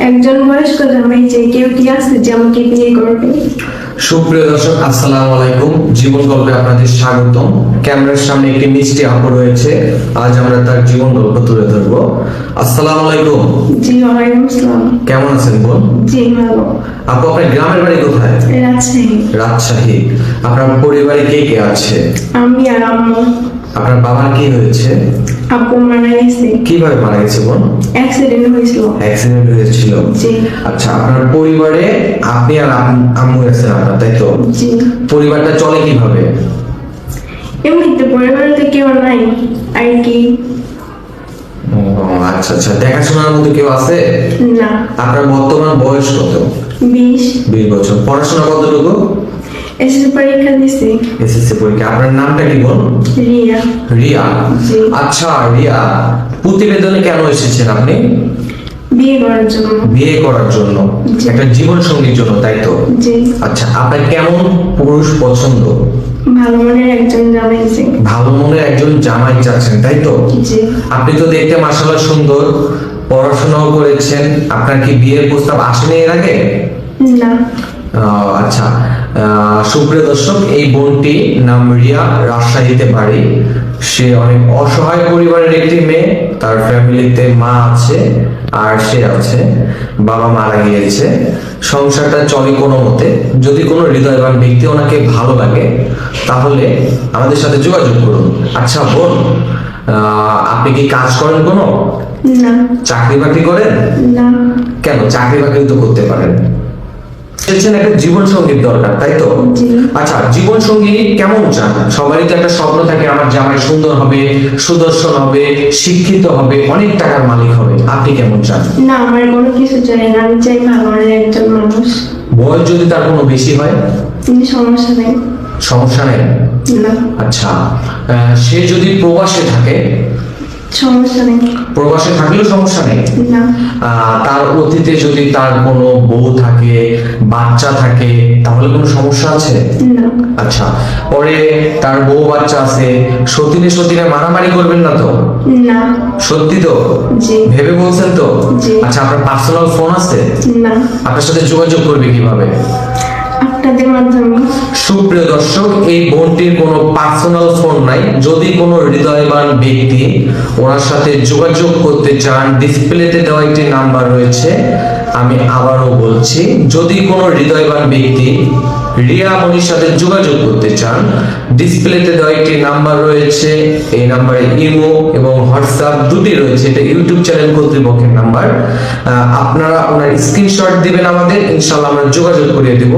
একজন বয়স্ক জামাই যে কেউ কি আছে যে আমাকে বিয়ে করবে? সুপ্রিয় দর্শক, আসসালামু আলাইকুম। জীবন গল্পে আপনাদের স্বাগতম। ক্যামেরার সামনে একটি মিষ্টি আপু রয়েছে। আজ আমরা তার জীবন গল্প তুলে ধরবো। আসসালামু আলাইকুম। জি, ওয়ালাইকুম আসসালাম। কেমন আছেন বোন? জি, ভালো। আপু, আপনার গ্রামের বাড়ি কোথায়? রাজশাহী। রাজশাহী। আপনার পরিবারে কে কে আছে? আমি আর আম্মু। আপনার বাবার কি হয়েছে? আব্বু মারা গেছে। কিভাবে মারা গেছে বোন? অ্যাক্সিডেন্ট হয়েছিল। অ্যাক্সিডেন্ট হয়েছিল। জি। আচ্ছা, আপনার পরিবারে আপনি আর আম্মু আছেন আপনার, তাই তো? জি। পরিবারটা চলে কিভাবে? এমনিতে পরিবারে কেউ নাই আর কি। ও আচ্ছা আচ্ছা, দেখাশোনার মতো কেউ আছে? না। আপনার বর্তমান বয়স কত? 20। 20 বছর। পড়াশোনা কতটুকু? এসএসসি পরীক্ষা দিছি। এসএসসি পরীক্ষা। আপনার নামটা কি বোন? রিয়া। রিয়া। জি। আচ্ছা রিয়া, প্রতিবেদনে কেন এসেছেন আপনি? বিয়ে করার জন্য। বিয়ে করার জন্য, জি। একটা জীবন সঙ্গীর জন্য, তাই তো? জি। আচ্ছা, আপনার কেমন পুরুষ পছন্দ? ভালো মনের একজন জামাই চাই। ভালো মনের একজন জামাই চাচ্ছেন, তাই তো? জি। আপনি তো দেখতে মাশাআল্লাহ সুন্দর, পড়াশোনাও করেছেন। আপনার কি বিয়ের প্রস্তাব আসেনি এর আগে? না। আচ্ছা, সুপ্রিয় দর্শক, এই বোনটি নাম রিয়া, রাজশাহীতে বাড়ি। সে অনেক অসহায় পরিবারের একটি মেয়ে। তার ফ্যামিলিতে মা আছে আর সে আছে। বাবা মারা গিয়েছে। সংসারটা চলে কোনো মতে। যদি কোনো হৃদয়বান ব্যক্তি ওনাকে ভালো লাগে তাহলে আমাদের সাথে যোগাযোগ করুন। আচ্ছা বোন, আপনি কি কাজ করেন কোনো? না। চাকরি বাকরি করেন? না। কেন? চাকরি বাকরি তো করতে পারেন। একটা জীবন সঙ্গীর দরকার, তাই তো? জি। আচ্ছা, জীবন সঙ্গী কেমন চান? সবারই তো একটা স্বপ্ন থাকে, আমার জামাই সুন্দর হবে, সুদর্শন হবে, শিক্ষিত হবে, অনেক টাকার মালিক হবে। আপনি কেমন চান? না, আমার কোনো কিছু চাই না। আমি চাই ভালো মনের একজন মানুষ। বয়স যদি তার কোনো বেশি হয়? কিন্তু সমস্যা নেই। সমস্যা নেই। না। আচ্ছা, সে যদি প্রবাসে থাকে? সমস্যা নেই। প্রবাসে থাকলেও সমস্যা নেই। না। তার অতীতে যদি তার কোনো বউ থাকে, বাচ্চা থাকে, তাহলে কোনো সমস্যা আছে? না। আচ্ছা, পরে তার বউ বাচ্চা আছে, সতীনে সতীনে মারামারি করবেন না তো? না। সত্যি তো? জি। ভেবে বলছেন তো? জি। আচ্ছা, আপনার পার্সোনাল ফোন আছে? না। আপনার সাথে যোগাযোগ করবে কিভাবে? আপনাদের মাধ্যমে। সুপ্রিয় দর্শক, এই বোনটির কোনো পার্সোনাল ফোন নাই। যদি কোনো হৃদয়বান ব্যক্তি ওনার সাথে যোগাযোগ করতে চান, ডিসপ্লেতে দেওয়া একটি নাম্বার রয়েছে। আমি আবারও বলছি, যদি কোনো হৃদয়বান ব্যক্তি রিয়া মনির সাথে যোগাযোগ করতে চান, ডিসপ্লেতে দেওয়া একটি নাম্বার রয়েছে। এই নাম্বারে ইমো এবং হোয়াটসঅ্যাপ দুটি রয়েছে। এটা ইউটিউব চ্যানেল কর্তৃপক্ষের নাম্বার। আপনারা ওনার স্ক্রিনশট দিবেন আমাদের, ইনশাআল্লাহ আমরা যোগাযোগ করিয়ে দেব।